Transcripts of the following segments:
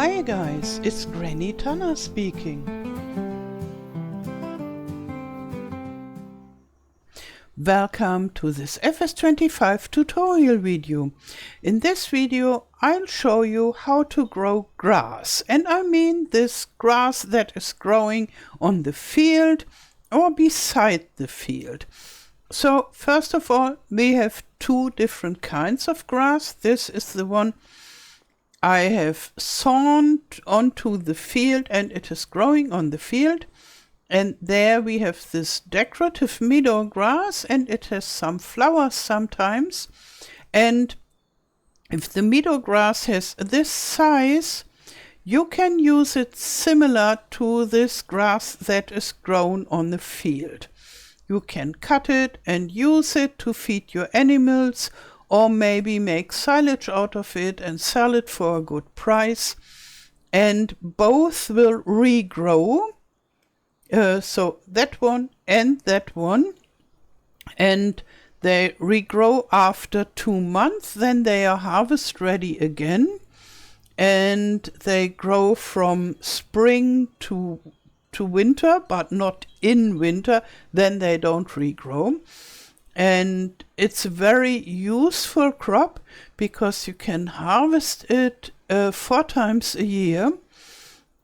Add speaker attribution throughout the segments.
Speaker 1: Hi guys, it's Granny Tana speaking. Welcome to this FS25 tutorial video. In this video I'll show you how to grow grass, and I mean this grass that is growing on the field or beside the field. So first of all, we have two different kinds of grass. This is the one I have sown onto the field and it is growing on the field. And there we have this decorative meadow grass and it has some flowers sometimes. And if the meadow grass has this size, you can use it similar to this grass that is grown on the field. You can cut it and use it to feed your animals, or maybe make silage out of it and sell it for a good price. And both will regrow. So that one and that one. And they regrow after 2 months. Then they are harvest ready again. And they grow from spring to winter, but not in winter. Then they don't regrow. And it's a very useful crop because you can harvest it 4 times a year.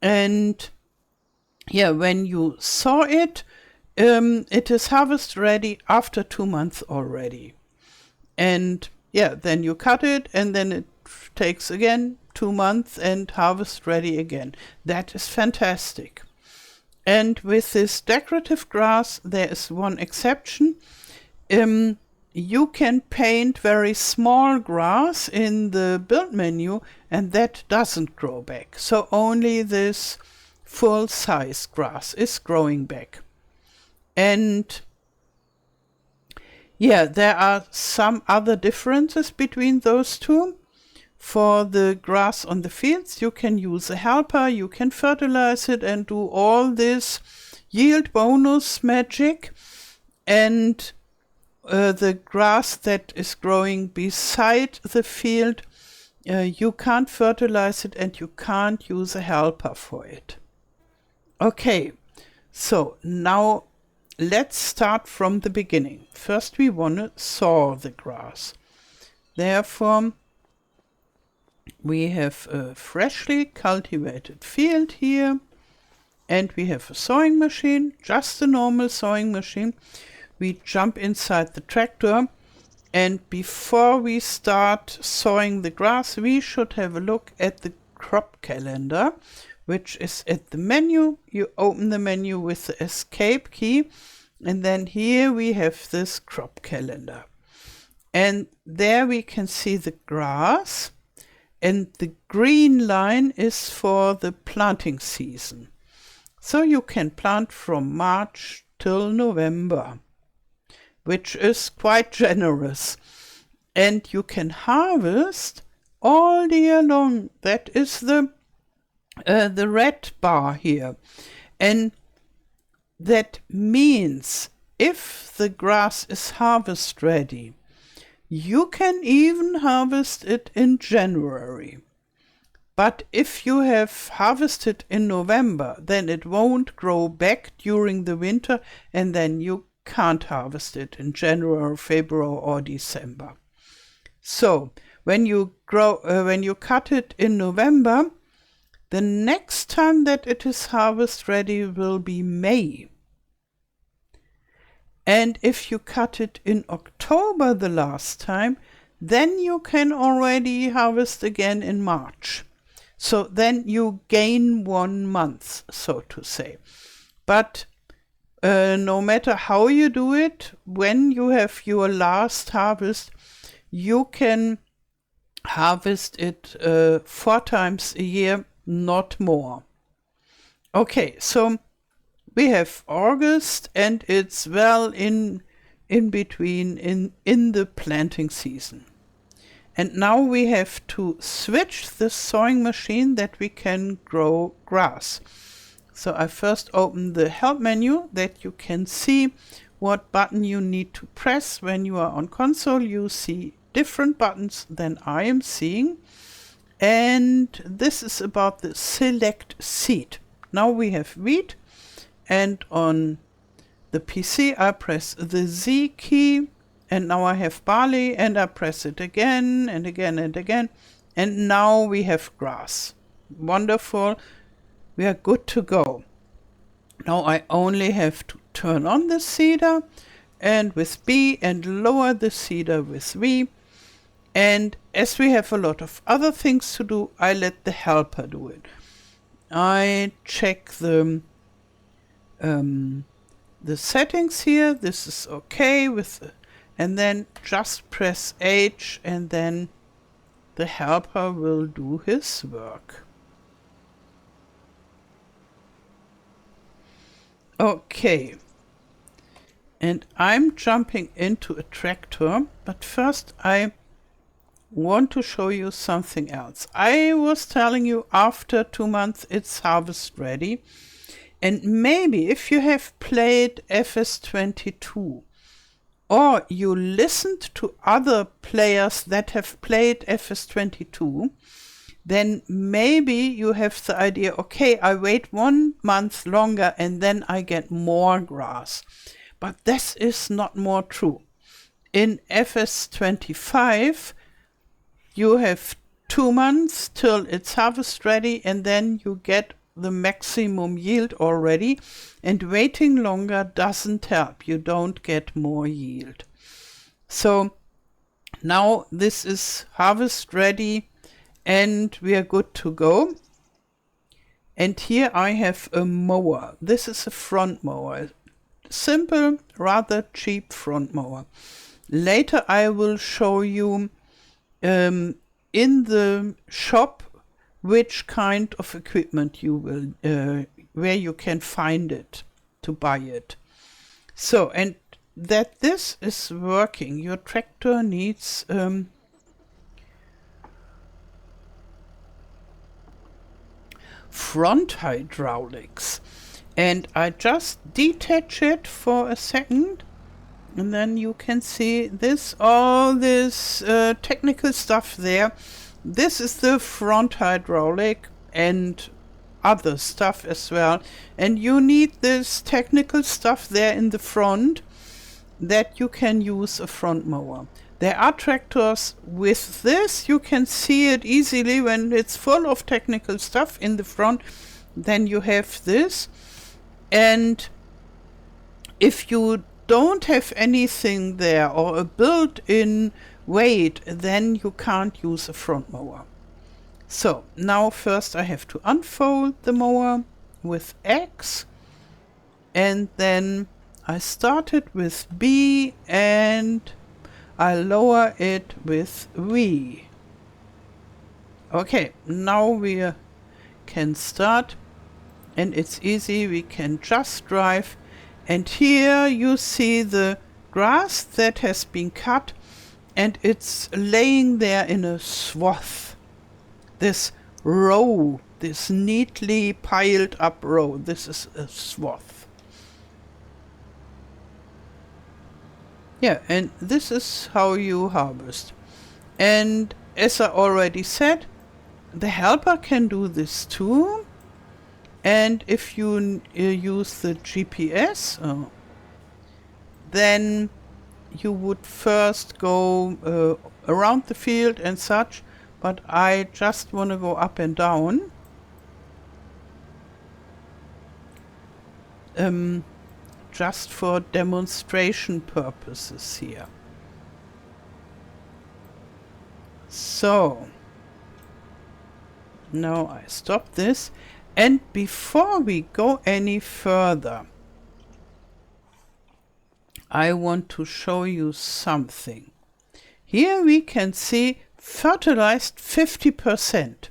Speaker 1: And yeah, when you sow it, it is harvest ready after 2 months already. And yeah, then you cut it and then it takes again 2 months and harvest ready again. That is fantastic. And with this decorative grass, there is one exception. You can paint very small grass in the build menu and that doesn't grow back. So only this full size grass is growing back. And yeah, there are some other differences between those two. For the grass on the fields, you can use a helper, you can fertilize it and do all this yield bonus magic. And the grass that is growing beside the field, you can't fertilize it and you can't use a helper for it. Okay, so now let's start from the beginning. First we want to sow the grass. Therefore, we have a freshly cultivated field here and we have a sowing machine, just a normal sowing machine. We jump inside the tractor, and before we start sowing the grass, we should have a look at the crop calendar, which is at the menu. You open the menu with the escape key, and then here we have this crop calendar. And there we can see the grass, and the green line is for the planting season. So you can plant from March till November, which is quite generous. And you can harvest all year long. That is the red bar here. And that means if the grass is harvest ready, you can even harvest it in January. But if you have harvested in November, then it won't grow back during the winter, and then you can't harvest it in January, February or December. So when you cut it in November, the next time that it is harvest ready will be May. And if you cut it in October the last time, then you can already harvest again in March. So then you gain 1 month, so to say. But no matter how you do it, when you have your last harvest, you can harvest it 4 times a year, not more. Okay, so we have August and it's well in between in the planting season. And now we have to switch the sowing machine that we can grow grass. So I first open the help menu that you can see what button you need to press. When you are on console, you see different buttons than I am seeing. And this is about the select seed. Now we have wheat, and on the PC I press the Z key, and now I have barley, and I press it again and again and again, and now we have grass. Wonderful, we are good to go. Now I only have to turn on the seeder and with B and lower the seeder with V. And as we have a lot of other things to do, I let the helper do it. I check the settings here. This is okay with, and then just press H, and then the helper will do his work. Okay. And I'm jumping into a tractor, but first I want to show you something else. I was telling you after 2 months it's harvest ready, and maybe if you have played FS22 or you listened to other players that have played FS22, then maybe you have the idea, okay, I wait 1 month longer and then I get more grass. But this is not more true. In FS25, you have 2 months till it's harvest ready, and then you get the maximum yield already, and waiting longer doesn't help. You don't get more yield. So now this is harvest ready and we are good to go. And here I have a mower. This is a front mower. Simple, rather cheap front mower. Later I will show you in the shop which kind of equipment you will, where you can find it to buy it. So, and that this is working, your tractor needs front hydraulics. And I just detach it for a second, and then you can see this, all this technical stuff there. This is the front hydraulic and other stuff as well. And you need this technical stuff there in the front that you can use a front mower. There are tractors with this. You can see it easily when it's full of technical stuff in the front. Then you have this. And if you don't have anything there or a built-in weight, then you can't use a front mower. So now first I have to unfold the mower with X, and then I start it with B and I lower it with V. Okay, now we can start. And it's easy, we can just drive. And here you see the grass that has been cut, and it's laying there in a swath. This row, this neatly piled up row, this is a swath. Yeah, and this is how you harvest. And as I already said, the helper can do this too. And if you use the GPS, then you would first go around the field and such, but I just want to go up and down. Just for demonstration purposes here. So, now I stop this. And before we go any further, I want to show you something. Here we can see fertilized 50%.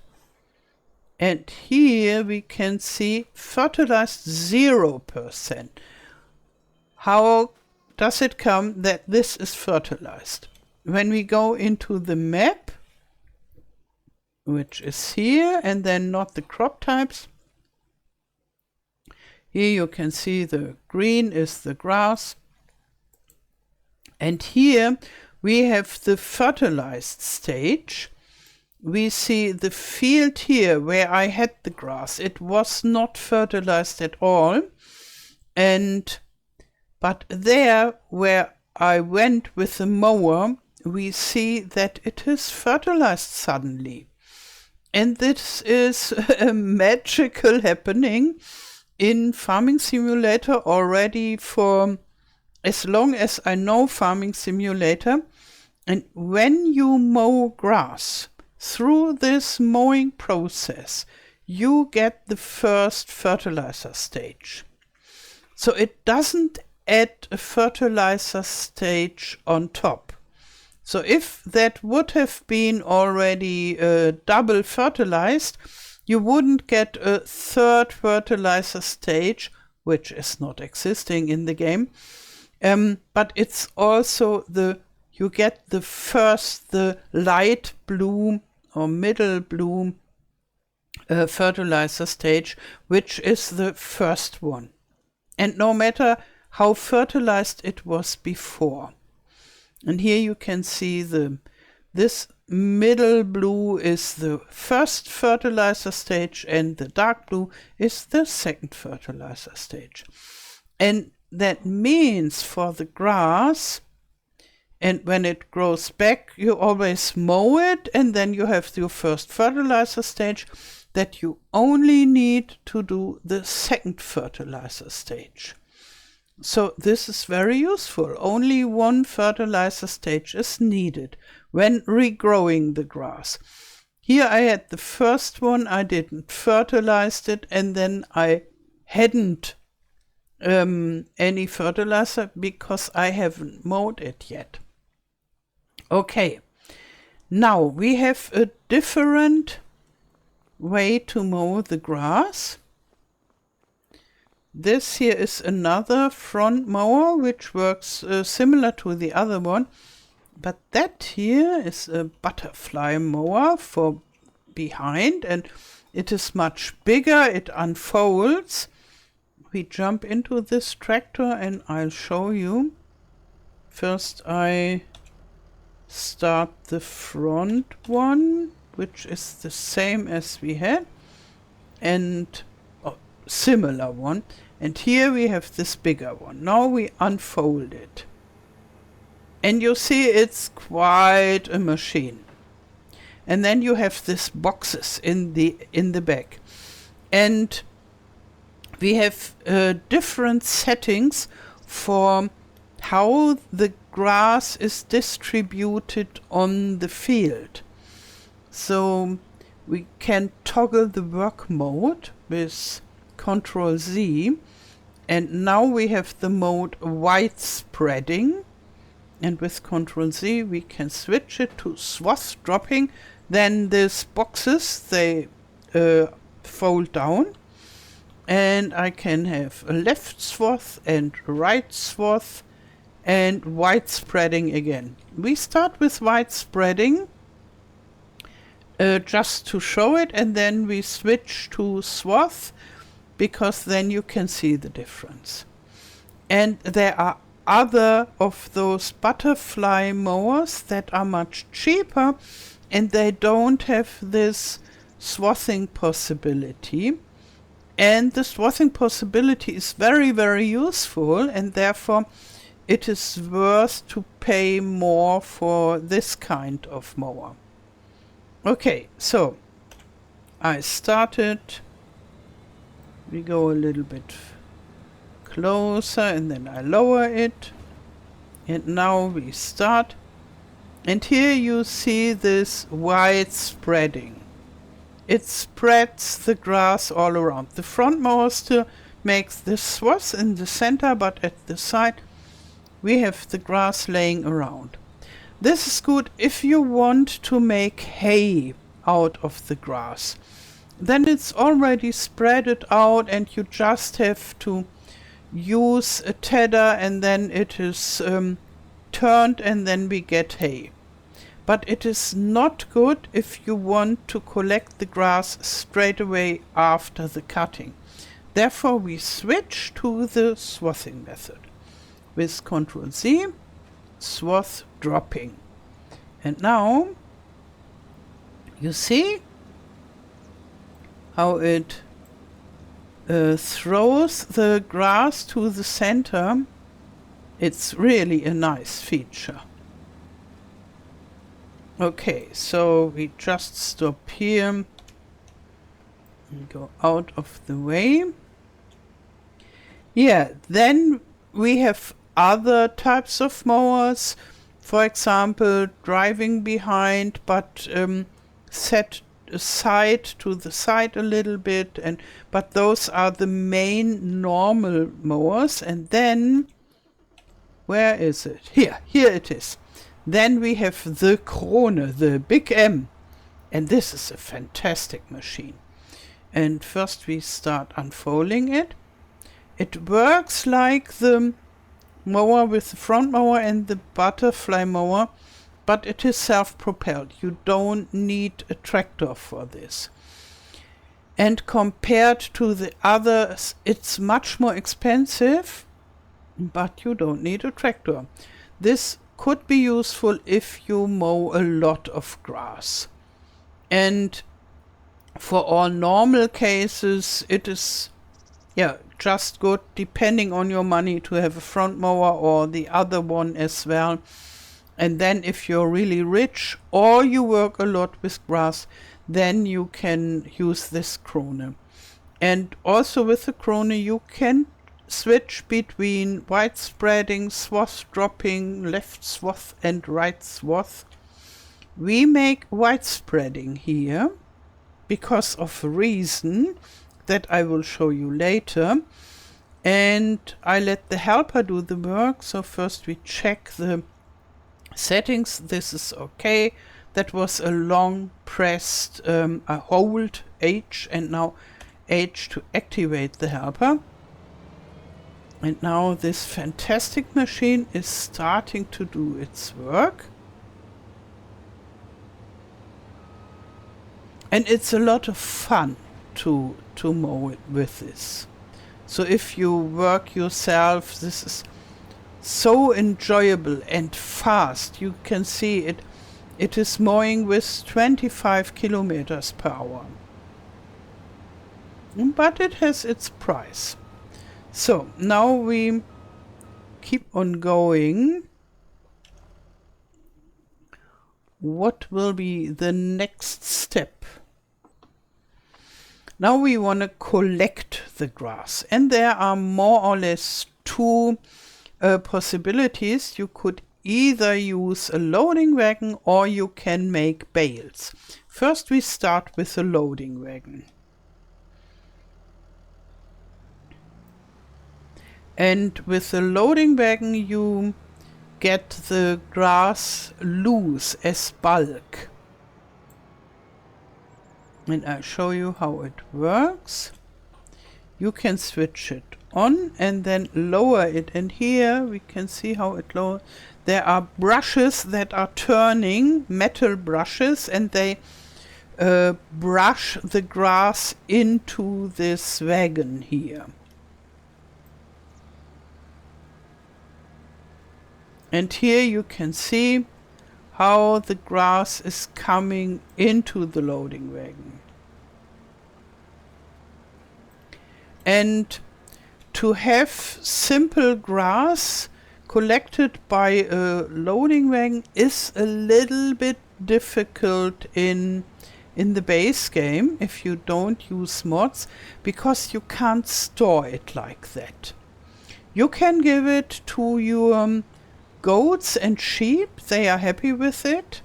Speaker 1: And here we can see fertilized 0%. How does it come that this is fertilized? When we go into the map, which is here, and then not the crop types, here you can see the green is the grass. And here we have the fertilized stage. we see the field here where I had the grass. It was not fertilized at all. But there where I went with the mower, we see that it is fertilized suddenly. And this is a magical happening in Farming Simulator already for as long as I know Farming Simulator. And when you mow grass through this mowing process, you get the first fertilizer stage. So it doesn't add a fertilizer stage on top. So if that would have been already double fertilized, you wouldn't get a third fertilizer stage, which is not existing in the game. But it's also you get the light blue or middle blue fertilizer stage, which is the first one. And no matter how fertilized it was before. And here you can see this middle blue is the first fertilizer stage and the dark blue is the second fertilizer stage. And that means for the grass, and when it grows back, you always mow it and then you have your first fertilizer stage, that you only need to do the second fertilizer stage. So this is very useful. Only one fertilizer stage is needed when regrowing the grass. Here I had the first one, I didn't fertilize it, and then I hadn't any fertilizer because I haven't mowed it yet. Okay, now we have a different way to mow the grass. This here is another front mower which works similar to the other one, but that here is a butterfly mower for behind, and it is much bigger, it unfolds. We jump into this tractor and I'll show you. First I start the front one, which is the same as we had, and similar one. And here we have this bigger one. Now we unfold it. And you see it's quite a machine. And then you have these boxes in the back. And we have different settings for how the grass is distributed on the field. So we can toggle the work mode with Ctrl Z, and now we have the mode widespreading, and with Ctrl Z we can switch it to swath dropping. Then these boxes, they fold down, and I can have a left swath and right swath and widespreading again. We start with widespreading just to show it, and then we switch to swath, because then you can see the difference. And there are other of those butterfly mowers that are much cheaper, and they don't have this swathing possibility. And the swathing possibility is very, very useful, and therefore it is worth to pay more for this kind of mower. Okay, so I started. We go a little bit closer and then I lower it. And now we start. And here you see this wide spreading. It spreads the grass all around. The front mower still makes this swath in the center, but at the side we have the grass laying around. This is good if you want to make hay out of the grass. Then it's already spread it out and you just have to use a tedder and then it is turned and then we get hay. But it is not good if you want to collect the grass straight away after the cutting. Therefore we switch to the swathing method. With Ctrl Z, swath dropping. And now You see how it throws the grass to the center? It's really a nice feature. Okay, so we just stop here and go out of the way. Yeah, then we have other types of mowers. For example, driving behind, but set aside to the side a little bit, but those are the main normal mowers. And then, where is it? Here it is. Then we have the Krone, the big M, and this is a fantastic machine. And first we start unfolding it. It works like the mower with the front mower and the butterfly mower, but it is self-propelled. You don't need a tractor for this. And compared to the others, it's much more expensive, but you don't need a tractor. This could be useful if you mow a lot of grass. And for all normal cases, it is just good, depending on your money, to have a front mower or the other one as well. And then if you're really rich or you work a lot with grass, then you can use this Krone. And also with the Krone you can switch between wide spreading, swath dropping, left swath and right swath. We make wide spreading here because of a reason that I will show you later. And I let the helper do the work. So first we check the settings. This is okay. That was a long pressed I hold H and now H to activate the helper. And now this fantastic machine is starting to do its work. And it's a lot of fun to mow it with this. So if you work yourself, this is so enjoyable and fast. You can see it is mowing with 25 kilometers per hour. But it has its price. So now we keep on going. What will be the next step? Now we want to collect the grass, and there are more or less two possibilities. You could either use a loading wagon or you can make bales. First we start with a loading wagon. And with the loading wagon you get the grass loose as bulk. And I'll show you how it works. You can switch it on and then lower it. And here we can see how it lowers. There are brushes that are turning, metal brushes, and they brush the grass into this wagon here. And here you can see how the grass is coming into the loading wagon. And to have simple grass collected by a loading wagon is a little bit difficult in the base game if you don't use mods, because you can't store it like that. You can give it to your goats and sheep, they are happy with it.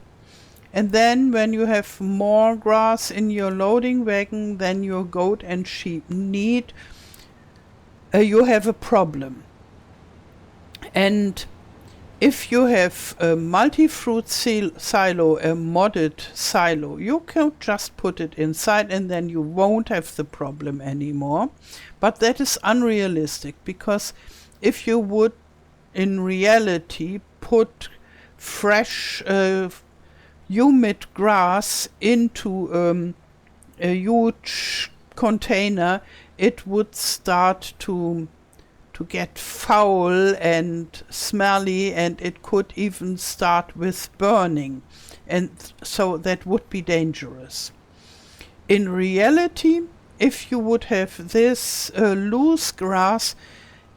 Speaker 1: And then when you have more grass in your loading wagon than your goat and sheep need, you have a problem. And if you have a multi-fruit silo, a modded silo, you can just put it inside and then you won't have the problem anymore. But that is unrealistic, because if you would in reality put fresh humid grass into a huge container, it would start to get foul and smelly, and it could even start with burning. and so that would be dangerous. In reality, if you would have this loose grass,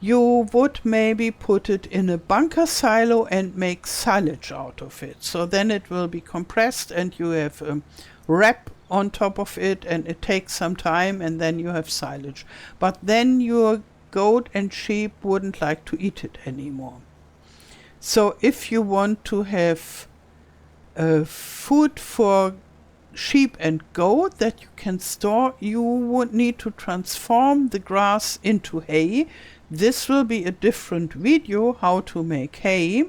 Speaker 1: you would maybe put it in a bunker silo and make silage out of it. So then it will be compressed and you have a wrap on top of it, and it takes some time, and then you have silage. But then your goat and sheep wouldn't like to eat it anymore. So if you want to have food for sheep and goat that you can store, you would need to transform the grass into hay. This will be a different video how to make hay,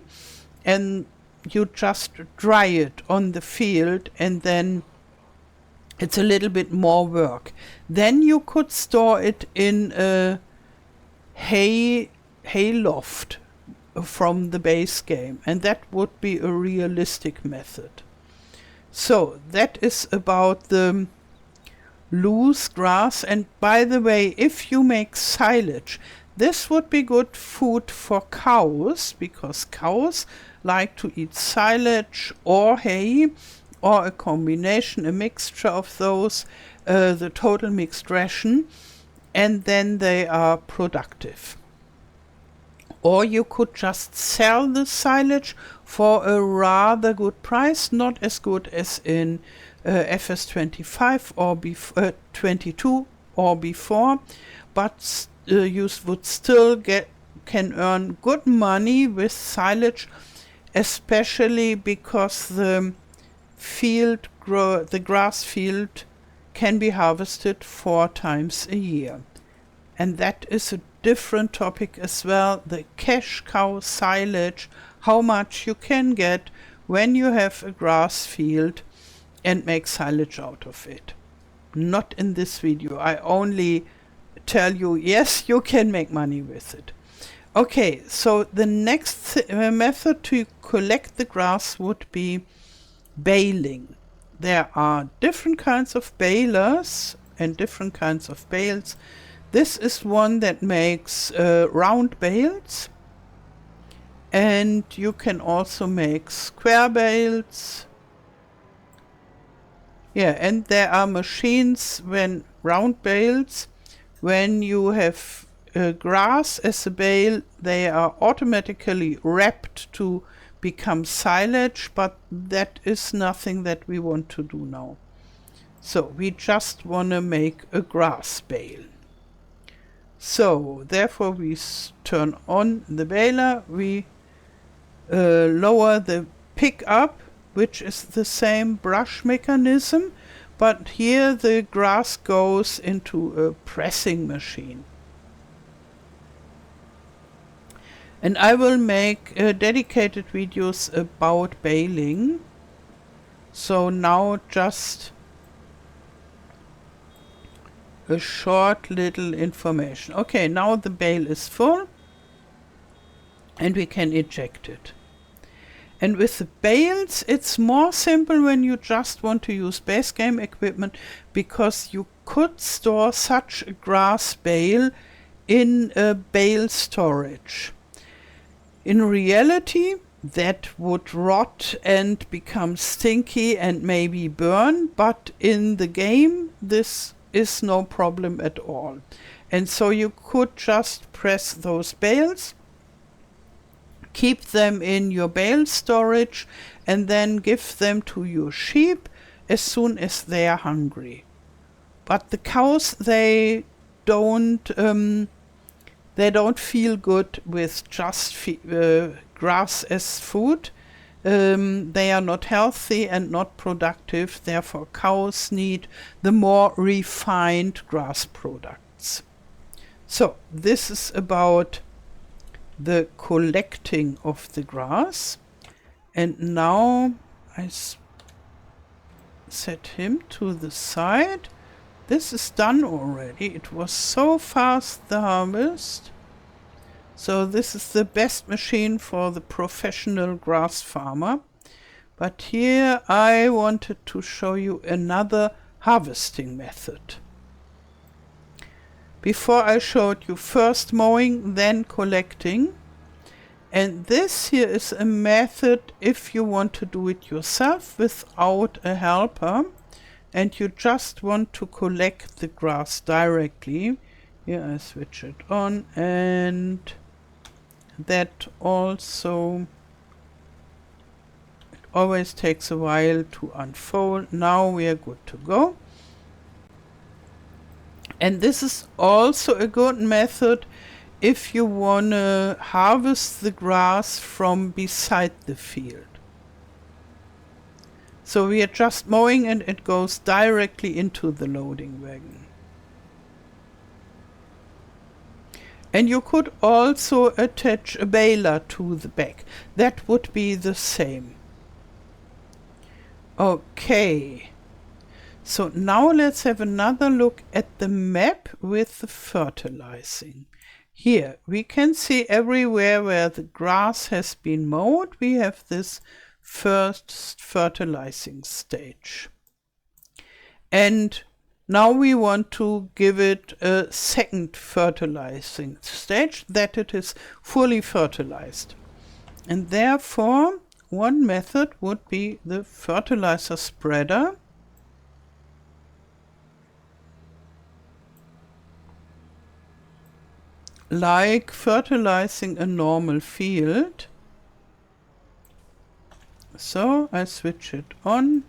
Speaker 1: and you just dry it on the field, and then it's a little bit more work. Then you could store it in a hay loft from the base game, and that would be a realistic method. So that is about the loose grass. And by the way, if you make silage, this would be good food for cows, because cows like to eat silage or hay, or a combination, a mixture of those, the total mixed ration, and then they are productive. Or you could just sell the silage for a rather good price, not as good as in FS25 or 22 or before, but you would still can earn good money with silage, especially because the grass field can be harvested 4 times a year. And that is a different topic as well, the cash cow silage, how much you can get when you have a grass field and make silage out of it. Not in this video, I only tell you, yes, you can make money with it. Okay, so the next method to collect the grass would be baling. There are different kinds of balers and different kinds of bales. This is one that makes round bales, and you can also make square bales. Yeah, and there are machines round bales, when you have grass as a bale, they are automatically wrapped to become silage, but that is nothing that we want to do now. So we just want to make a grass bale. So therefore we turn on the baler, we lower the pickup, which is the same brush mechanism, but here the grass goes into a pressing machine. And I will make dedicated videos about baling. So now just a short little information. Okay, now the bale is full and we can eject it. And with the bales, it's more simple when you just want to use base game equipment, because you could store such a grass bale in a bale storage. In reality, that would rot and become stinky and maybe burn, but in the game, this is no problem at all. And so you could just press those bales, keep them in your bale storage, and then give them to your sheep as soon as they are hungry. But the cows, they don't feel good with just grass as food. They are not healthy and not productive. Therefore, cows need the more refined grass products. So this is about the collecting of the grass. And now I set him to the side. This is done already. It was so fast, the harvest. So this is the best machine for the professional grass farmer. But here I wanted to show you another harvesting method. Before I showed you first mowing, then collecting. And this here is a method if you want to do it yourself without a helper and you just want to collect the grass directly. Here I switch it on, and that also always takes a while to unfold. Now we are good to go. And this is also a good method if you want to harvest the grass from beside the field. So we are just mowing and it goes directly into the loading wagon. And you could also attach a baler to the back. That would be the same. Okay. So now let's have another look at the map with the fertilizing. Here we can see everywhere where the grass has been mowed, we have this first fertilizing stage. And now we want to give it a second fertilizing stage, that it is fully fertilized. And therefore one method would be the fertilizer spreader. Like fertilizing a normal field. So I switch it on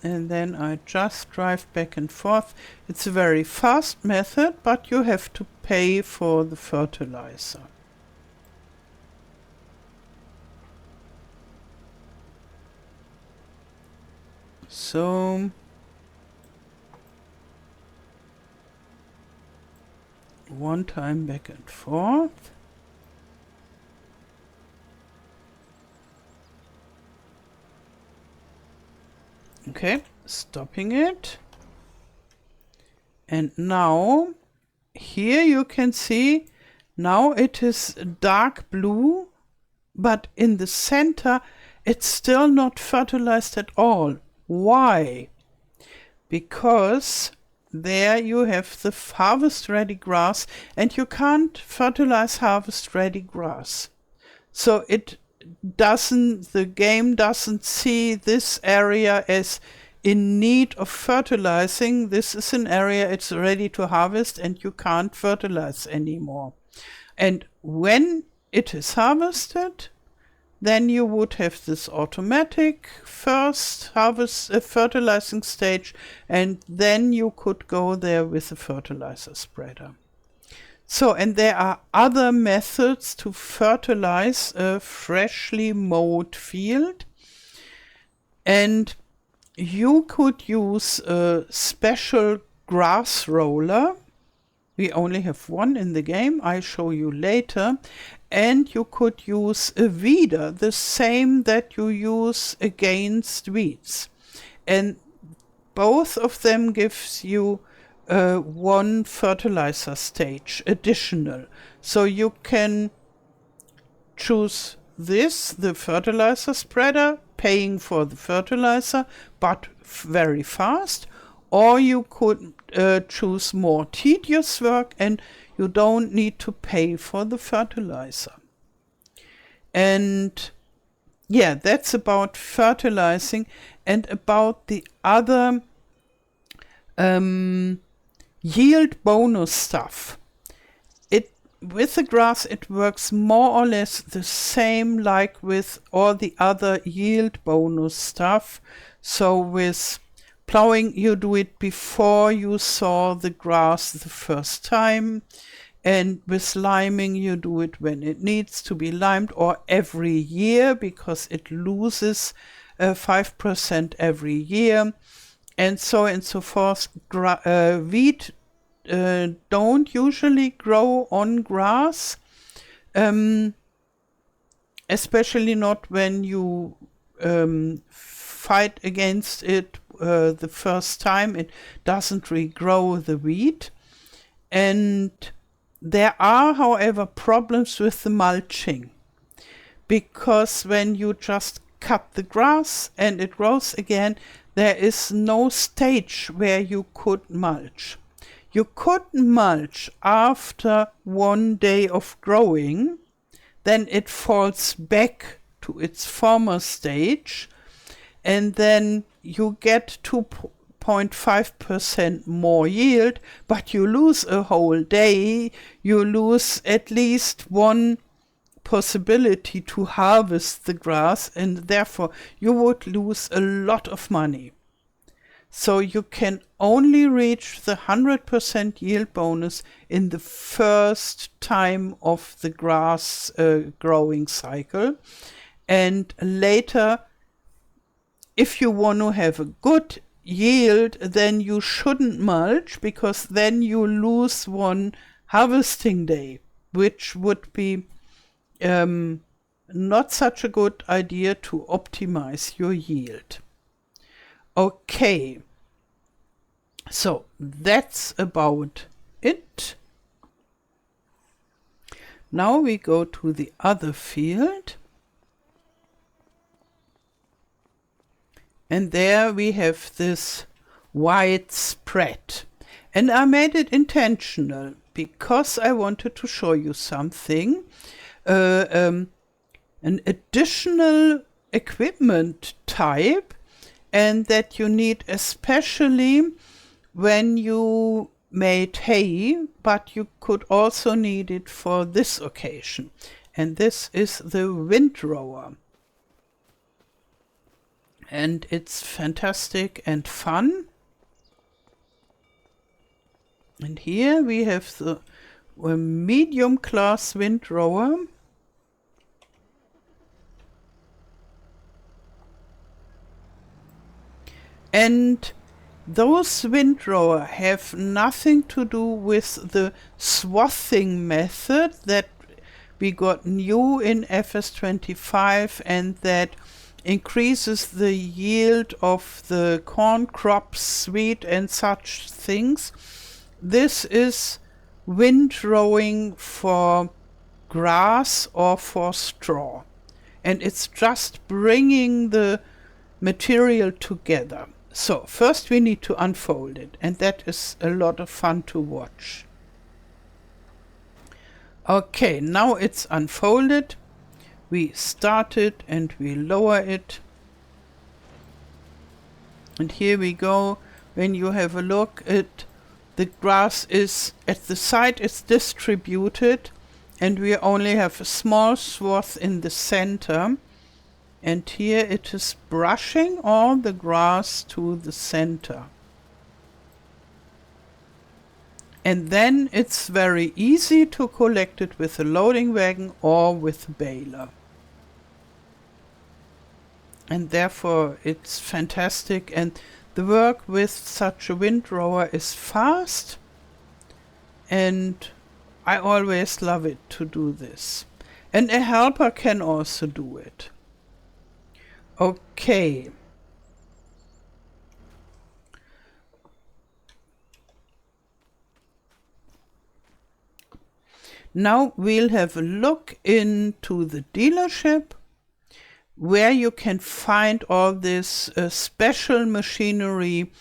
Speaker 1: and then I just drive back and forth. It's a very fast method, but you have to pay for the fertilizer. So one time back and forth. Okay, stopping it. And now here you can see now it is dark blue, but in the center it's still not fertilized at all. Why? Because there you have the harvest ready grass and you can't fertilize harvest ready grass. So the game doesn't see this area as in need of fertilizing. This is an area it's ready to harvest and you can't fertilize anymore. And when it is harvested, then you would have this automatic first harvest fertilizing stage, and then you could go there with a fertilizer spreader. So, and there are other methods to fertilize a freshly mowed field. And you could use a special grass roller. We only have one in the game, I show you later. And you could use a weeder, the same that you use against weeds. And both of them gives you one fertilizer stage additional. So you can choose this, the fertilizer spreader, paying for the fertilizer, but very fast. Or you could choose more tedious work and you don't need to pay for the fertilizer. And yeah, that's about fertilizing. And about the other yield bonus stuff. With the grass it works more or less the same like with all the other yield bonus stuff. So with plowing you do it before you sow the grass the first time, and with liming you do it when it needs to be limed or every year because it loses 5% every year, and so and so forth. Wheat don't usually grow on grass, especially not when you fight against it the first time. It doesn't regrow the wheat. And there are, however, problems with the mulching, because when you just cut the grass and it grows again, there is no stage where you could mulch. You could mulch after 1 day of growing, then it falls back to its former stage, and then you get 2.5% more yield, but you lose a whole day. You lose at least one possibility to harvest the grass, and therefore you would lose a lot of money. So you can only reach the 100% yield bonus in the first time of the grass growing cycle. And later, if you want to have a good yield, then you shouldn't mulch, because then you lose one harvesting day, which would be not such a good idea to optimize your yield. Okay, so that's about it. Now we go to the other field. And there we have this wide spread. And I made it intentional because I wanted to show you something. An additional equipment type, and that you need especially when you made hay, but you could also need it for this occasion. And this is the windrower. And it's fantastic and fun. And here we have the medium class windrower. And those windrower have nothing to do with the swathing method that we got new in FS25 and that increases the yield of the corn crops, wheat and such things. This is windrowing for grass or for straw. And it's just bringing the material together. So first we need to unfold it, and that is a lot of fun to watch. Okay, now it's unfolded. We start it and we lower it. And here we go. When you have a look at the grass is at the side, it's distributed, and we only have a small swath in the center. And here it is brushing all the grass to the center. And then it's very easy to collect it with a loading wagon or with a baler. And therefore it's fantastic, and the work with such a windrower is fast, and I always love it to do this. And a helper can also do it. Okay. Now we'll have a look into the dealership where you can find all this special machinery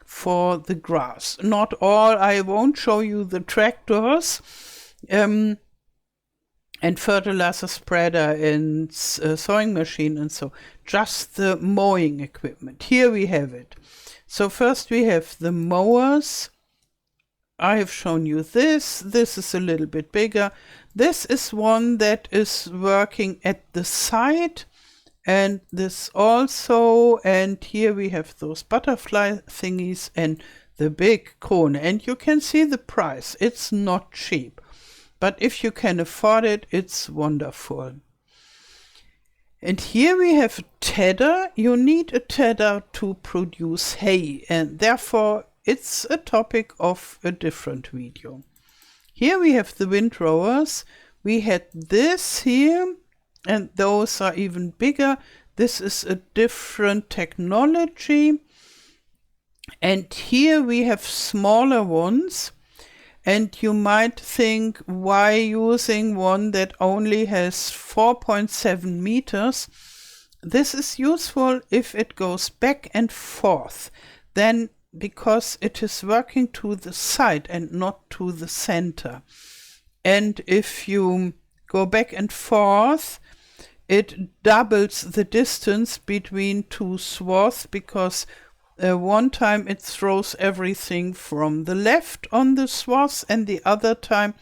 Speaker 1: for the grass. Not all, I won't show you the tractors and fertilizer spreader and sowing machine and so, just the mowing equipment. Here we have it. So first we have the mowers. I have shown you this. This is a little bit bigger. This is one that is working at the side, and this also, and here we have those butterfly thingies and the big cone, and you can see the price. It's not cheap, but if you can afford it, it's wonderful. And here we have a tedder. You need a tedder to produce hay, and therefore it's a topic of a different video. Here we have the windrowers. We had this here, and those are even bigger. This is a different technology. And here we have smaller ones. And you might think, why using one that only has 4.7 meters? This is useful if it goes back and forth. Then because it is working to the side and not to the center. And if you go back and forth, it doubles the distance between two swaths, because one time it throws everything from the left on the swath, and the other time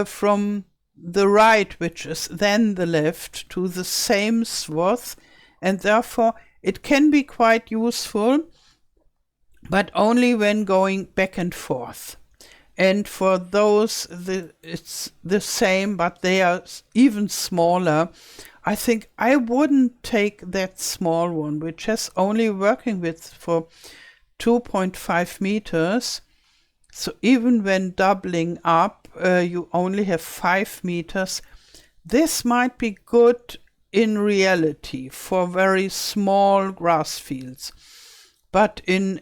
Speaker 1: from the right, which is then the left, to the same swath, and therefore it can be quite useful, but only when going back and forth. And for those, it's the same, but they are even smaller. I think I wouldn't take that small one, which has only working width for 2.5 meters. So even when doubling up, you only have 5 meters. This might be good in reality for very small grass fields, but in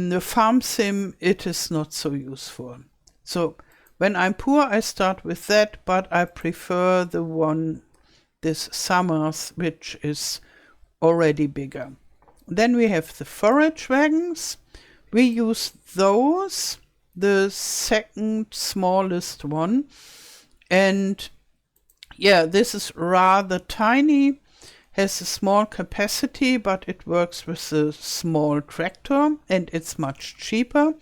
Speaker 1: the farm sim it is not so useful. So when I'm poor I start with that, but I prefer the one this summer's, which is already bigger. Then we have the forage wagons. We use those, the second smallest one, and yeah, this is rather tiny, has a small capacity, but it works with a small tractor, and it's much cheaper.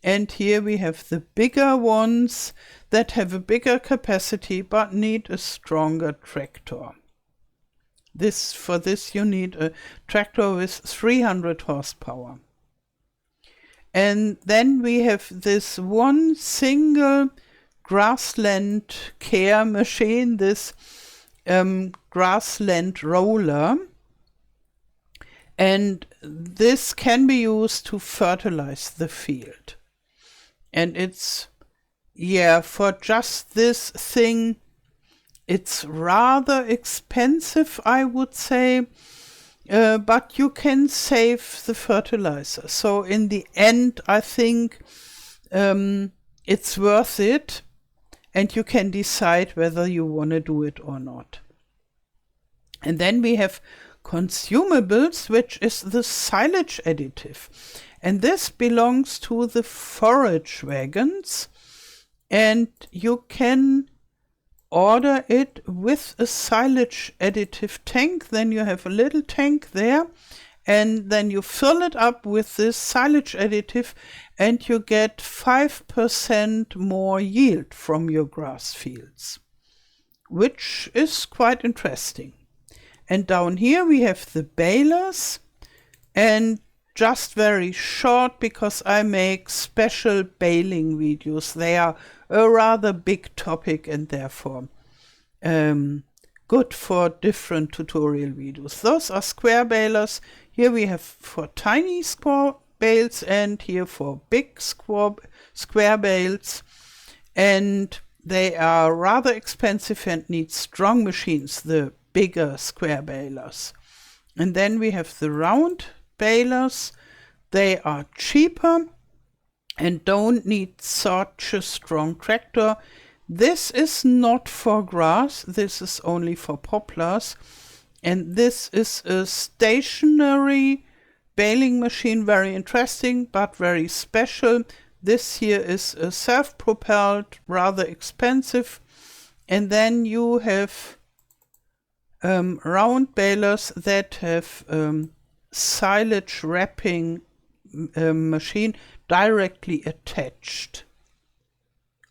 Speaker 1: And here we have the bigger ones that have a bigger capacity but need a stronger tractor. For this you need a tractor with 300 horsepower. And then we have this one single grassland care machine, this grassland roller, and this can be used to fertilize the field. And it's, yeah, for just this thing, it's rather expensive, I would say, but you can save the fertilizer. So in the end, I think it's worth it, and you can decide whether you want to do it or not. And then we have consumables, which is the silage additive. And this belongs to the forage wagons, and you can order it with a silage additive tank. Then you have a little tank there, and then you fill it up with this silage additive, and you get 5% more yield from your grass fields, which is quite interesting. And down here we have the balers, and just very short, because I make special baling videos. They are a rather big topic and therefore good for different tutorial videos. Those are square balers. Here we have for tiny square bales, and here for big square bales. And they are rather expensive and need strong machines, the bigger square balers. And then we have the round balers. They are cheaper and don't need such a strong tractor. This is not for grass, this is only for poplars. And this is a stationary baling machine, very interesting but very special. This here is a self-propelled, rather expensive. And then you have round balers that have silage wrapping machine directly attached.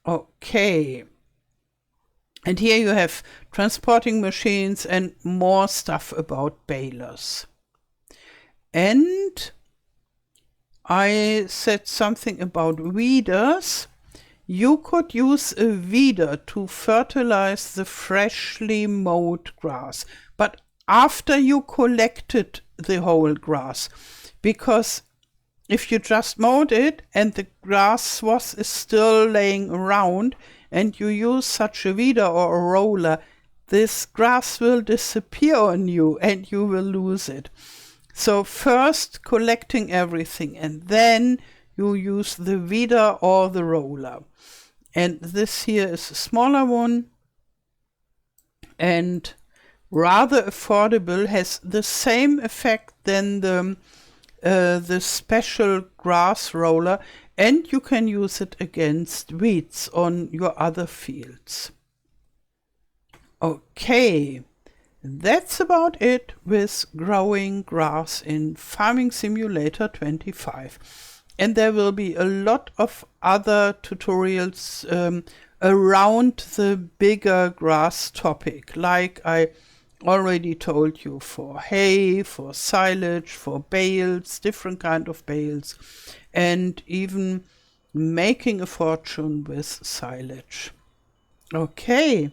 Speaker 1: Okay. And here you have transporting machines and more stuff about balers. And I said something about weeders. You could use a weeder to fertilize the freshly mowed grass, but after you collected the whole grass, because if you just mowed it and the grass swath is still laying around and you use such a weeder or a roller, this grass will disappear on you and you will lose it. So first collecting everything, and then you use the weeder or the roller. And this here is a smaller one and rather affordable, has the same effect than the special grass roller, and you can use it against weeds on your other fields. Okay, that's about it with growing grass in Farming Simulator 25. And there will be a lot of other tutorials around the bigger grass topic, like I already told you, for hay, for silage, for bales, different kind of bales, and even making a fortune with silage. Okay.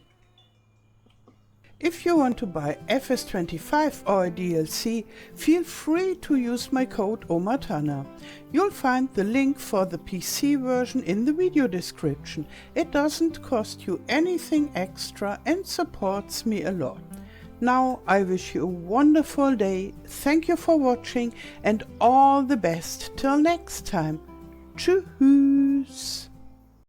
Speaker 1: If you want to buy FS25 or a DLC, feel free to use my code OMATANA. You'll find the link for the PC version in the video description. It doesn't cost you anything extra and supports me a lot. Now I wish you a wonderful day, thank you for watching and all the best till next time. Tschüss!